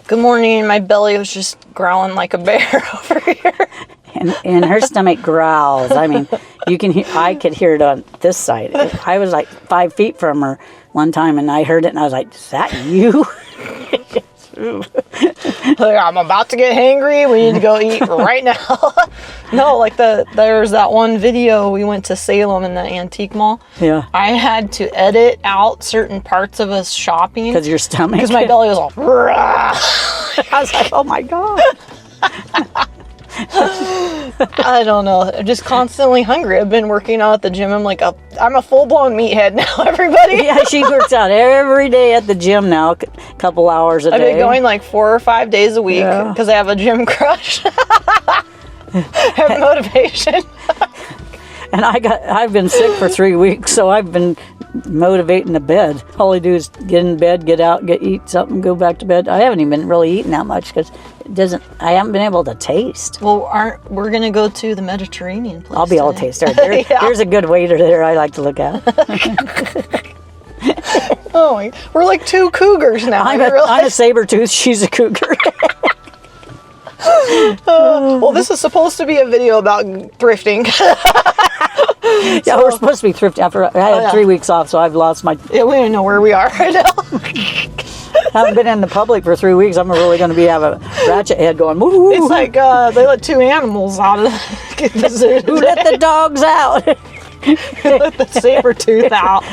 Good morning. My belly was just growling like a bear over here. And her stomach growls. I mean, you can hear, I could hear it on this side. I was like 5 feet from her one time, and I heard it, and I was like, "Is that you?" Like, I'm about to get hangry. We need to go eat right now. No, like there's that one video we went to Salem in the antique mall. Yeah. I had to edit out certain parts of us shopping Because your stomach. because my belly was all. I was like, "Oh my god." I don't know. I'm just constantly hungry. I've been working out at the gym. I'm a full-blown meathead now, everybody. Yeah, she works out every day at the gym now, a couple hours a day. I've been going like 4 or 5 days a week because I have a gym crush. I have motivation. And I've been sick for 3 weeks, so I've been motivating to bed. All I do is get in bed, get out, eat something, go back to bed. I haven't even really eaten that much because I haven't been able to taste. Well, we're gonna go to the Mediterranean place. I'll be able to taste her. There's a good waiter there I like to look at. Oh, we're like 2 cougars now. I'm a saber-tooth, she's a cougar. Well, this is supposed to be a video about thrifting. Yeah, we're supposed to be thrifting. I had 3 weeks off, so I've lost my... Yeah, we don't know where we are right now. Haven't been in the public for 3 weeks. I'm really going to have a ratchet head going, woo. It's like they let 2 animals out of the zoo. Who let the dogs out? They let the saber-tooth out.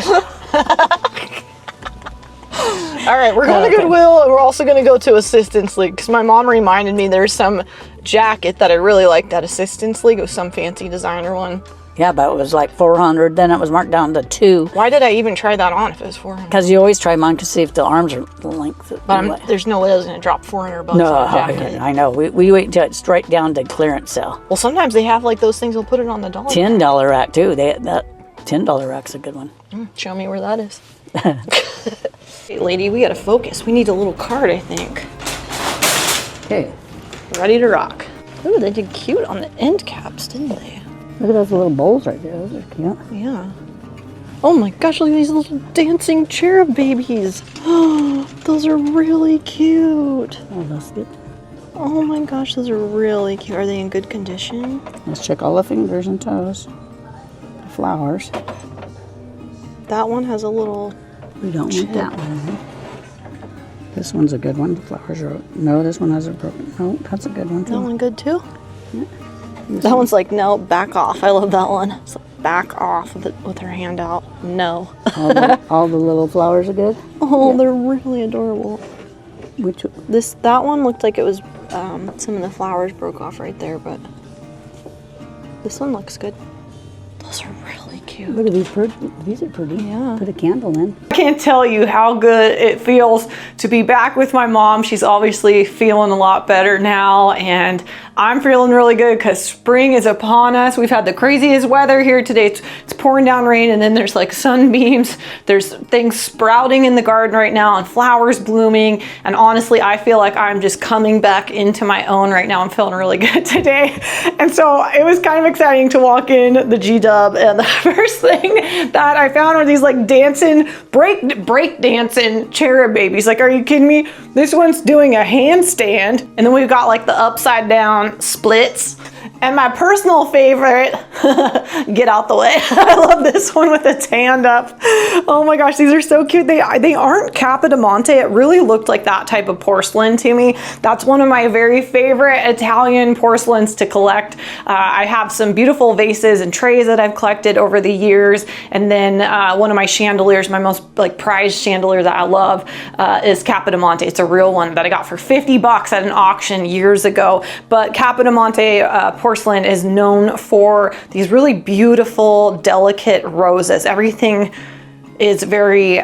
All right, we're going to Goodwill, and we're also going to go to Assistance League because my mom reminded me there's some jacket that I really liked at Assistance League. It was some fancy designer one. Yeah, but it was like $400. Then it was marked down to $200. Why did I even try that on if it was $400? Because you always try them on to see if the arms are the length. But there's no way I was going to drop $400 no, on a jacket. I know. We wait until it's right down to clearance sale. Well, sometimes they have like those things. We'll put it on the dollar. $10 rack too. That $10 rack's a good one. Show me where that is. Hey, lady, we gotta focus. We need a little card, I think. Okay. Ready to rock. Ooh, they did cute on the end caps, didn't they? Look at those little bowls right there. Those are cute. Yeah. Oh my gosh, look at these little dancing cherub babies. Those are really cute. Oh, that's good. Oh my gosh, those are really cute. Are they in good condition? Let's check all the fingers and toes. The flowers. That one has a little... We don't want that one. This one's a good one. The flowers are... No, this one has a broken... No, that's a good one too. That one good too? Yeah. That one's like, no, back off. I love that one. It's like, back off with her hand out. No. all the little flowers are good? Oh, yeah. They're really adorable. Which... That one looked like it was... some of the flowers broke off right there, but... This one looks good. Those are really cute. Look at these pretty. These are pretty. Yeah. Put a candle in. I can't tell you how good it feels to be back with my mom. She's obviously feeling a lot better now, and I'm feeling really good because spring is upon us. We've had the craziest weather here today. It's pouring down rain, and then there's like sunbeams. There's things sprouting in the garden right now and flowers blooming. And honestly, I feel like I'm just coming back into my own right now. I'm feeling really good today. And so it was kind of exciting to walk in the G-Dub, and the first thing that I found were these like dancing, break dancing cherub babies. Like, are you kidding me? This one's doing a handstand, and then we've got like the upside down splits. And my personal favorite, get out the way. I love this one with the tanned up. Oh my gosh, these are so cute. They aren't Capodimonte. It really looked like that type of porcelain to me. That's one of my very favorite Italian porcelains to collect. I have some beautiful vases and trays that I've collected over the years. And then one of my chandeliers, my most like prized chandelier that I love is Capodimonte. It's a real one that I got for 50 bucks at an auction years ago. But Capodimonte porcelain is known for these really beautiful, delicate roses. Everything is very,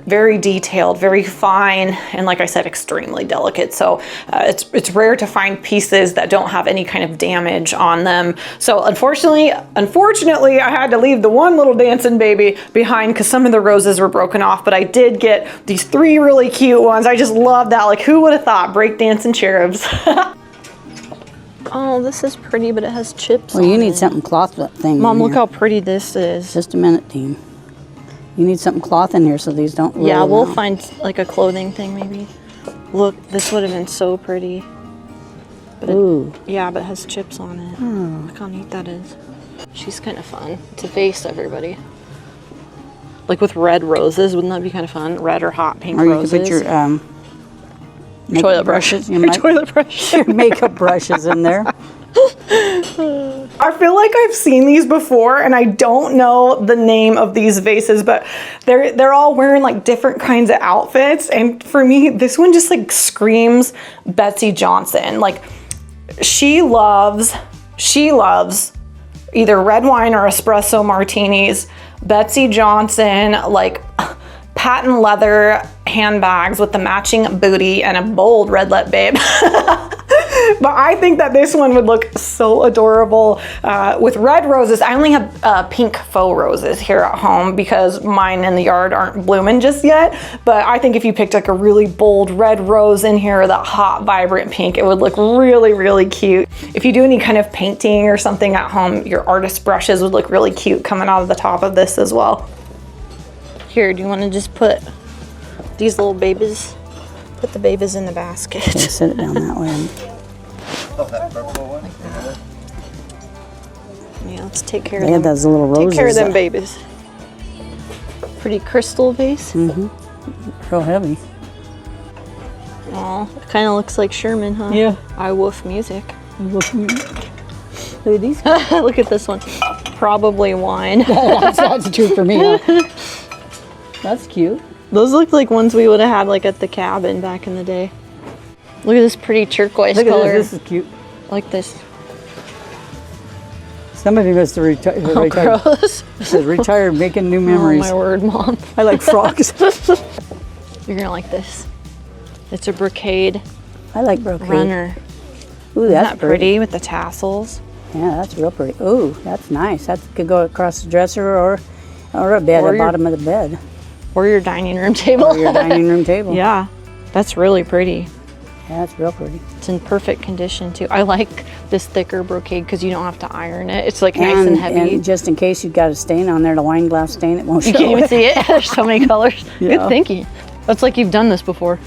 very detailed, very fine, and like I said, extremely delicate. So it's rare to find pieces that don't have any kind of damage on them. So unfortunately, I had to leave the one little dancing baby behind because some of the roses were broken off, but I did get these 3 really cute ones. I just love that. Like, who would have thought? Breakdancing cherubs. Oh, this is pretty, but it has chips Well, you need something cloth thing. Mom, look how pretty this is. Just a minute, team. You need something cloth in here so these don't roll Yeah, we'll out. find like a clothing thing maybe. Look, this would have been so pretty. But Ooh. yeah, but it has chips on it. Look how neat that is. She's kind of fun. It's a vase, everybody. Like with red roses, wouldn't that be kind of fun? Red or hot pink Or you roses. could put your makeup toilet brushes. Your, Your toilet brush. your makeup brushes in there. I feel like I've seen these before, and I don't know the name of these vases, but they're all wearing like different kinds of outfits. And for me, this one just like screams Betsy Johnson. Like she loves either red wine or espresso martinis. Betsy Johnson, like patent leather handbags with the matching booty and a bold red lip babe. But I think that this one would look so adorable with red roses. I only have pink faux roses here at home because mine in the yard aren't blooming just yet. But I think if you picked like a really bold red rose in here, that hot, vibrant pink, it would look really, really cute. If you do any kind of painting or something at home, your artist brushes would look really cute coming out of the top of this as well. Here, do you want to just put these little babies? Put the babies in the basket. Yeah, set it down that way. Yeah, let's take care They of had them. those little roses. Take care of them babies. Pretty crystal vase. Real heavy. Aw, it kind of looks like Sherman, huh? Yeah. I woof music. Look at these. Look at this one. Probably wine. That's true for me, huh? That's cute. Those look like ones we would have had like at the cabin back in the day. Look at this pretty turquoise Look at color. this. This is cute. Like this. Somebody must have retired. Oh, gross. It says retired, making new memories. Oh my word, Mom. I like frogs. You're gonna like this. It's a brocade I like brocade. runner. Ooh, Isn't that's that pretty with the tassels? Yeah, that's real pretty. Ooh, that's nice. That could go across the dresser or a bed, Or the your- bottom of the bed, Or your dining room table. or your dining room table. Yeah, that's really pretty. Yeah, that's real pretty. It's in perfect condition too. I like this thicker brocade because you don't have to iron it. It's like nice and heavy. And just in case you've got a stain on there, the wine glass stain, it won't show. You can't even see it. There's so many colors. Yeah. Good thinking. That's like you've done this before.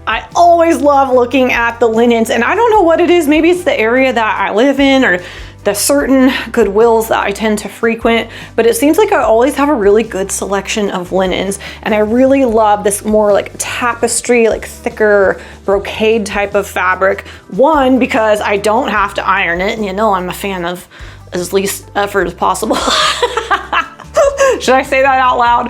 I always love looking at the linens, and I don't know what it is. Maybe it's the area that I live in or the certain Goodwills that I tend to frequent, but it seems like I always have a really good selection of linens. And I really love this more like tapestry, like thicker brocade type of fabric. One, because I don't have to iron it, and you know I'm a fan of as least effort as possible. Should I say that out loud?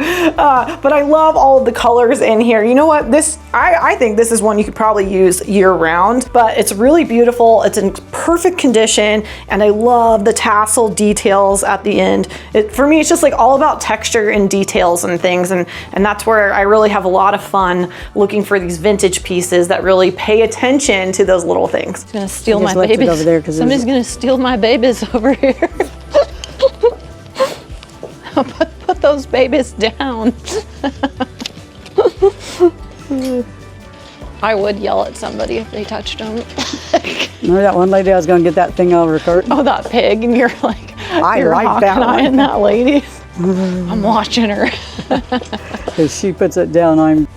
But I love all of the colors in here. You know what? I think this is one you could probably use year round, but it's really beautiful. It's in perfect condition, and I love the tassel details at the end. For me, it's just like all about texture and details and things, and that's where I really have a lot of fun looking for these vintage pieces that really pay attention to those little things. Gonna steal I just my left it babies. over there 'cause it Somebody's was- gonna steal my babies over here. Put those babies down. I would yell at somebody if they touched them. Remember that one lady? I was going to get that thing out of her cart. Oh, that pig, and you're like, you're like that hawking-eyeing one. that lady. I'm watching her. As she puts it down, I'm.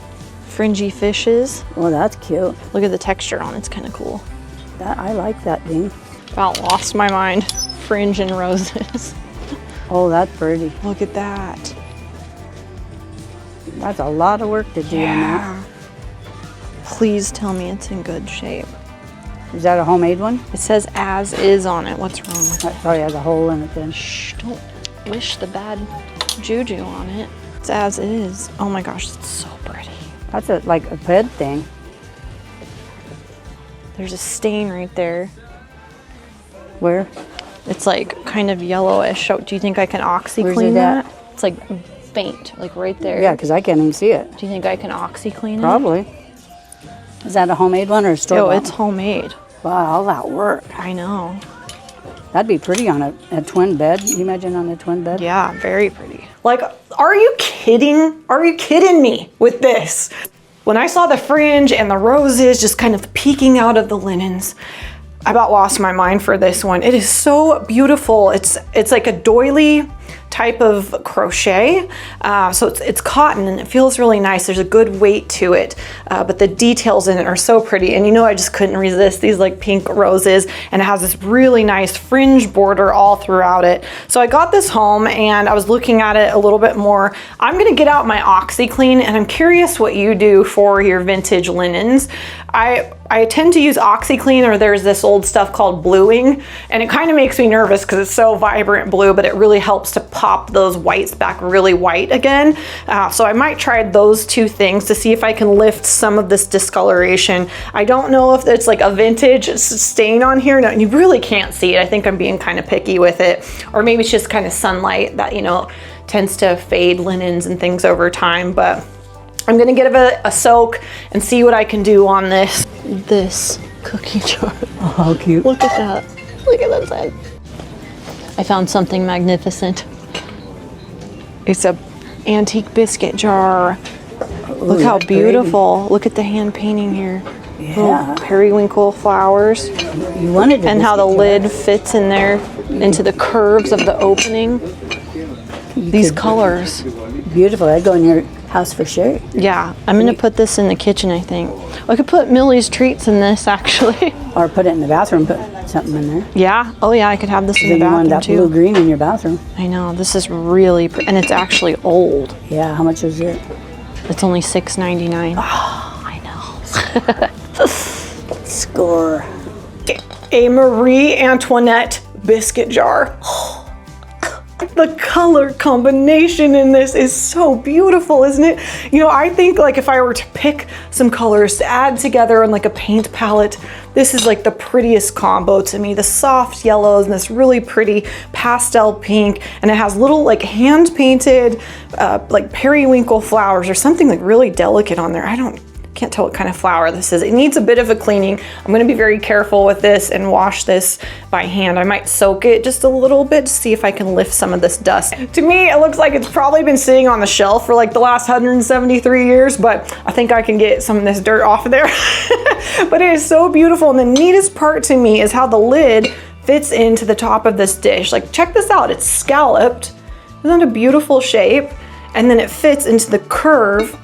Fringy fishes. Oh, that's cute. Look at the texture on it. It's kind of cool. I like that thing. About lost my mind. Fringe and roses. Oh, that's pretty. Look at that. That's a lot of work to do on that. Please tell me it's in good shape. Is that a homemade one? It says as is on it. What's wrong with it? That probably has a hole in it then. Shh, don't wish the bad juju on it. It's as is. Oh my gosh, it's so pretty. That's like a bed thing. There's a stain right there. Where? It's like kind of yellowish. Do you think I can Where's OxyClean it that? at? It's like faint, like right there. Yeah, because I can't even see it. Do you think I can OxyClean it? Probably. Is that a homemade one or a store? Oh, it's homemade. Wow, all that work. I know. That'd be pretty on a twin bed. Can you imagine on a twin bed? Yeah, very pretty. Like, are you kidding? Are you kidding me with this? When I saw the fringe and the roses just kind of peeking out of the linens, I about lost my mind for this one. It is so beautiful. It's like a doily type of crochet. So it's cotton and it feels really nice. There's a good weight to it, but the details in it are so pretty. And you know, I just couldn't resist these like pink roses, and it has this really nice fringe border all throughout it. So I got this home and I was looking at it a little bit more. I'm gonna get out my OxyClean, and I'm curious what you do for your vintage linens. I tend to use OxyClean, or there's this old stuff called bluing, and it kind of makes me nervous because it's so vibrant blue, but it really helps to pop those whites back really white again. So I might try those two things to see if I can lift some of this discoloration. I don't know if it's like a vintage stain on here. No, you really can't see it. I think I'm being kind of picky with it, or maybe it's just kind of sunlight that, you know, tends to fade linens and things over time. But I'm gonna give it a soak and see what I can do on this cookie jar. Oh, how cute. Look at that. Look at that side. I found something magnificent. It's a antique biscuit jar. Look how beautiful. Pretty. Look at the hand painting here. Yeah. Little periwinkle flowers. You wanted to. And how the lid fits in there into the curves of the opening. These colors. Beautiful. I'd go in your house for sure. Yeah, I'm gonna put this in the kitchen, I think. I could put Millie's treats in this, actually. Or put it in the bathroom, put something in there. Yeah, oh yeah, I could have this in the Then you want bathroom that too. blue-green in your bathroom. I know, this is really pretty, and it's actually old. Yeah, how much is it? It's only $6.99. Oh, I know. Score. A Marie Antoinette biscuit jar. The color combination in this is so beautiful, isn't it? You know, I think like if I were to pick some colors to add together in like a paint palette, this is like the prettiest combo to me. The soft yellows and this really pretty pastel pink, and it has little like hand painted like periwinkle flowers or something like really delicate on there. Can't tell what kind of flower this is. It needs a bit of a cleaning. I'm gonna be very careful with this and wash this by hand. I might soak it just a little bit to see if I can lift some of this dust. To me, it looks like it's probably been sitting on the shelf for like the last 173 years, but I think I can get some of this dirt off of there. But it is so beautiful, and the neatest part to me is how the lid fits into the top of this dish. Like, check this out, it's scalloped. Isn't that a beautiful shape? And then it fits into the curve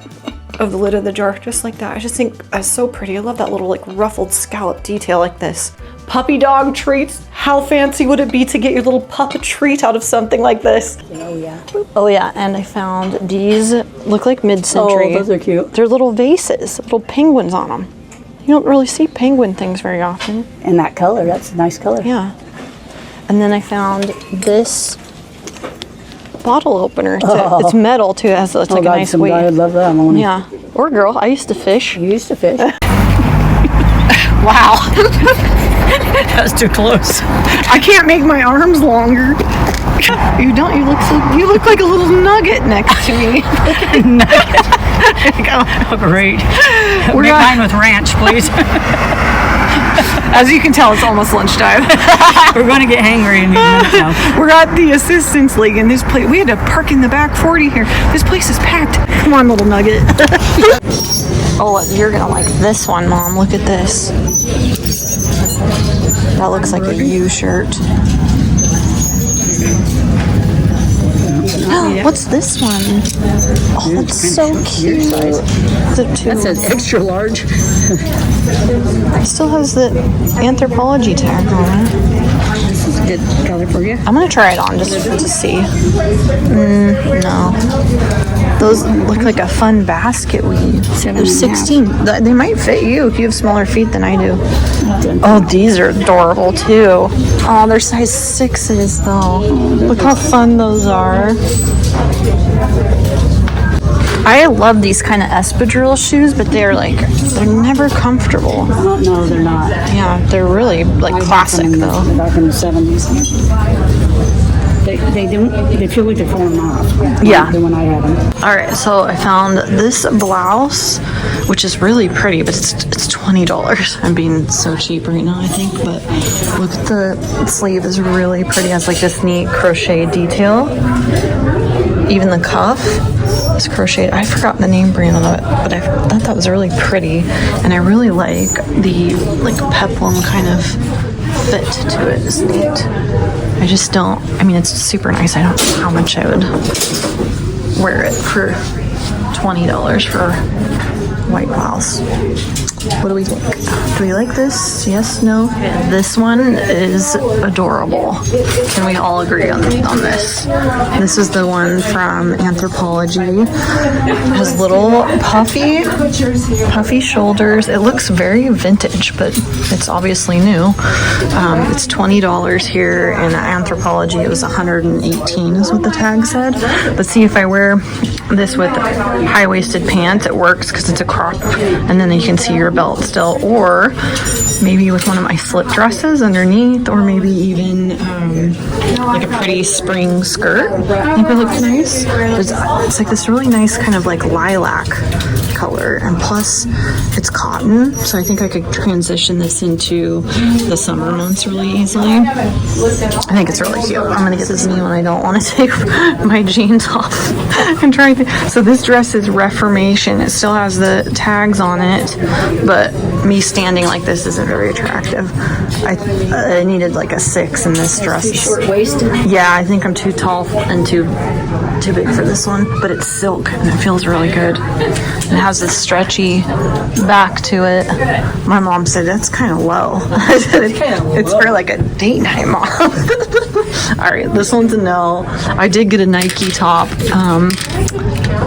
of the lid of the jar, just like that. I just think that's so pretty. I love that little like ruffled scallop detail like this. Puppy dog treats. How fancy would it be to get your little pup a treat out of something like this? Oh yeah. Oh yeah, and I found these, look like mid-century. Oh, those are cute. They're little vases, little penguins on them. You don't really see penguin things very often. And that color, that's a nice color. Yeah. And then I found this bottle opener. It's metal too. It has like a nice weight. I would love that one. Yeah. Or girl, I used to fish. You used to fish. Wow. That's too close. I can't make my arms longer. You don't. You look like a little nugget next to me. Nugget. Oh, great. Make mine with ranch, please. As you can tell, it's almost lunchtime. We're going to get hangry in a minute now. We're at the Assistance League, and this place, we had to park in the back 40 here. This place is packed. Come on, little nugget. Oh, you're going to like this one, Mom. Look at this. That looks like a U-shirt. What's this one? Oh, that's so cute. Is it too? That's an extra large. It still has the anthropology tag on it. This is a good color for you. I'm gonna try it on just to see. No. Those look like a fun basket weave. They're 16. They might fit you if you have smaller feet than I do. Oh, these are adorable too. Oh, they're size 6s though. Look how fun those are. I love these kind of espadrille shoes, but they're never comfortable. No, they're not. Yeah, they're really like classic though. Back in the 70s. They feel like they're falling off. Yeah. The one I had them. All right, so I found this blouse, which is really pretty, but it's $20. I'm being so cheap right now, I think. But look at the sleeve is really pretty. It has like this neat crochet detail. Even the cuff is crocheted. I forgot the name brand of it, but I thought that was really pretty, and I really like the peplum kind of fit to it. It's neat. I I just don't, I mean, it's super nice. I don't know how much I would wear it for $20 for white blouse. What do we think? Do we like this? Yes, no? This one is adorable. Can we all agree on this? This is the one from Anthropology. It has little puffy shoulders. It looks very vintage, but it's obviously new. It's $20 here. In Anthropology, it was $118 is what the tag said. But see, if I wear this with high-waisted pants, it works because it's a crop, and then you can see your belt still, or maybe with one of my slip dresses underneath, or maybe even like a pretty spring skirt. I think it looks nice. It's like this really nice kind of like lilac color, and plus it's cotton, so I think I could transition this into the summer months really easily. I think it's really cute. I'm gonna get this new one. I don't want to take my jeans off. I'm trying to. So this dress is Reformation. It still has the tags on it, but me standing like this isn't very attractive. I needed like a 6 in this dress. Short-waisted? Yeah, I think I'm too tall and too big for this one, but it's silk and it feels really good. It has this stretchy back to it. My mom said that's kind of low. I said it's for like a date night, Mom. All right, this one's a no. I did get a Nike top,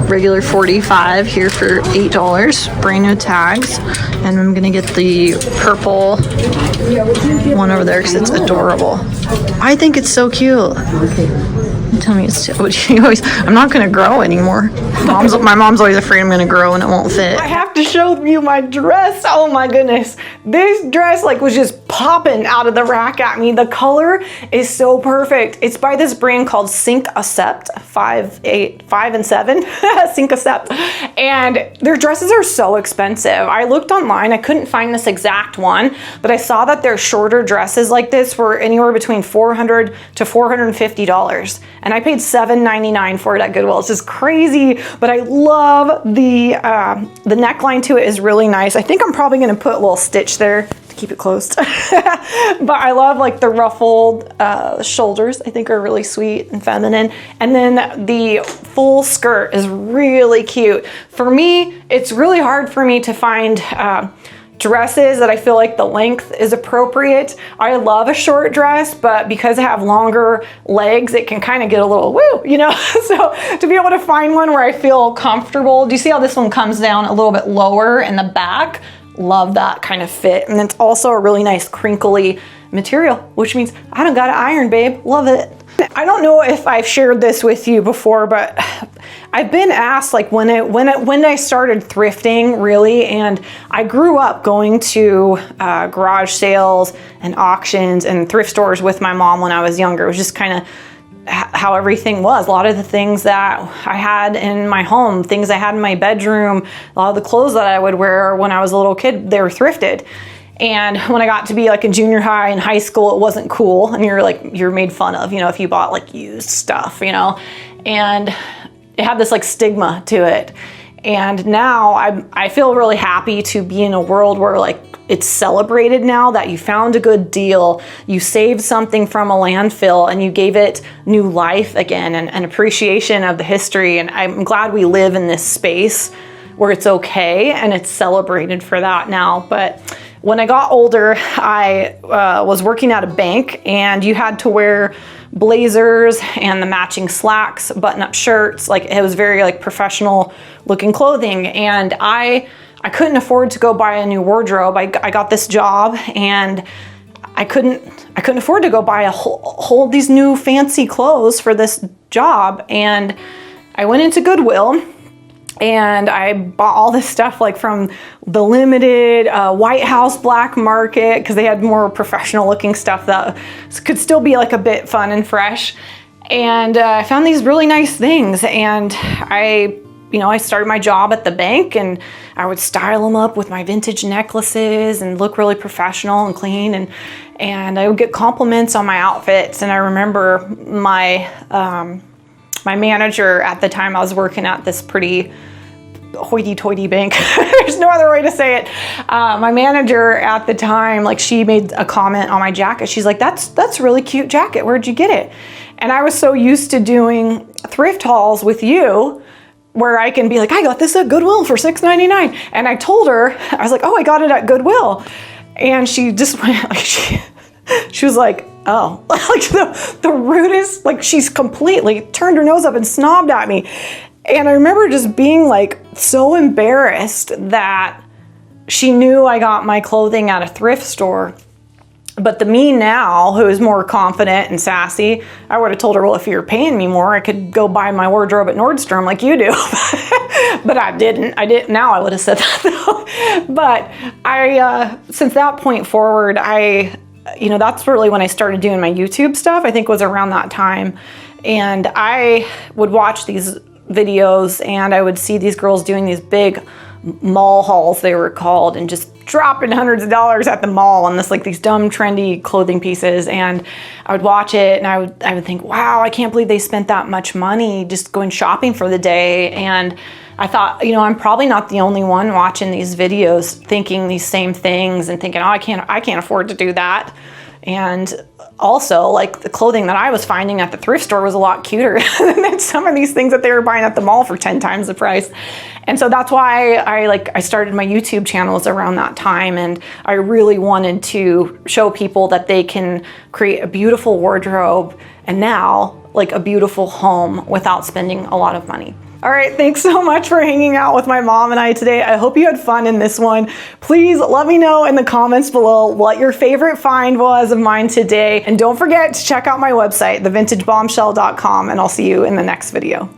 regular $45 here for $8, brand new tags, and I'm gonna get the purple one over there because it's adorable. I think it's so cute. Tell me it's I'm not gonna grow anymore. My mom's always afraid I'm gonna grow and it won't fit. I have to show you my dress. Oh my goodness, this dress like was just popping out of the rack at me. The color is so perfect. It's by this brand called Sync Accept 5 and 7 Sync Accept, and their dresses are so expensive. I looked online, I couldn't find this exact one, but I saw that their shorter dresses like this were anywhere between $400 to $450, and I paid $7.99 for it at Goodwill. It's just crazy, but I love the neckline to it is really nice. I think I'm probably gonna put a little stitch there to keep it closed. But I love like the ruffled shoulders. I think are really sweet and feminine. And then the full skirt is really cute. For me, it's really hard for me to find dresses that I feel like the length is appropriate. I love a short dress, but because I have longer legs, it can kind of get a little woo, you know? So to be able to find one where I feel comfortable. Do you see how this one comes down a little bit lower in the back? Love that kind of fit. And it's also a really nice crinkly material, which means I don't got to iron, babe. Love it. I don't know if I've shared this with you before, but I've been asked like when I started thrifting really, and I grew up going to garage sales and auctions and thrift stores with my mom when I was younger. It was just kind of how everything was. A lot of the things that I had in my home, things I had in my bedroom, a lot of the clothes that I would wear when I was a little kid, they were thrifted. And when I got to be like a junior high and high school, it wasn't cool. And you're made fun of, you know, if you bought like used stuff, you know, and it had this like stigma to it. And now I feel really happy to be in a world where like it's celebrated now that you found a good deal, you saved something from a landfill and you gave it new life again, and appreciation of the history. And I'm glad we live in this space where it's okay and it's celebrated for that now. But when I got older, I was working at a bank, and you had to wear blazers and the matching slacks, button-up shirts. Like it was very like professional looking clothing, and I couldn't afford to go buy a new wardrobe. I got this job, and I couldn't afford to go buy a whole these new fancy clothes for this job. And I went into Goodwill. And I bought all this stuff like from the limited White House black market, because they had more professional looking stuff that could still be like a bit fun and fresh. And I found these really nice things, and I started my job at the bank, and I would style them up with my vintage necklaces and look really professional and clean, and I would get compliments on my outfits. And I remember my manager at the time, I was working at this pretty hoity-toity bank. There's no other way to say it. My manager at the time, like, she made a comment on my jacket. She's like, that's a really cute jacket. Where'd you get it? And I was so used to doing thrift hauls with you where I can be like, I got this at Goodwill for $6.99. And I told her, I was like, oh, I got it at Goodwill. And she just went, like, she was like, oh, like the rudest, like, she's completely turned her nose up and snobbed at me. And I remember just being like so embarrassed that she knew I got my clothing at a thrift store. But the me now, who is more confident and sassy, I would have told her, well, if you're paying me more, I could go buy my wardrobe at Nordstrom like you do. But I didn't. Now I would have said that though. But since that point forward, that's really when I started doing my YouTube stuff. I think it was around that time. And I would watch these videos and I would see these girls doing these big mall hauls, they were called, and just dropping hundreds of dollars at the mall on these dumb trendy clothing pieces. And I would watch it and I would think, wow, I can't believe they spent that much money just going shopping for the day. And I thought, I'm probably not the only one watching these videos thinking these same things and thinking, oh, I can't afford to do that. And also, like, the clothing that I was finding at the thrift store was a lot cuter than some of these things that they were buying at the mall for 10 times the price. And so that's why I started my YouTube channels around that time. And I really wanted to show people that they can create a beautiful wardrobe and now, like, a beautiful home without spending a lot of money. All right, thanks so much for hanging out with my mom and I today. I hope you had fun in this one. Please let me know in the comments below what your favorite find was of mine today. And don't forget to check out my website, thevintagebombshell.com, and I'll see you in the next video.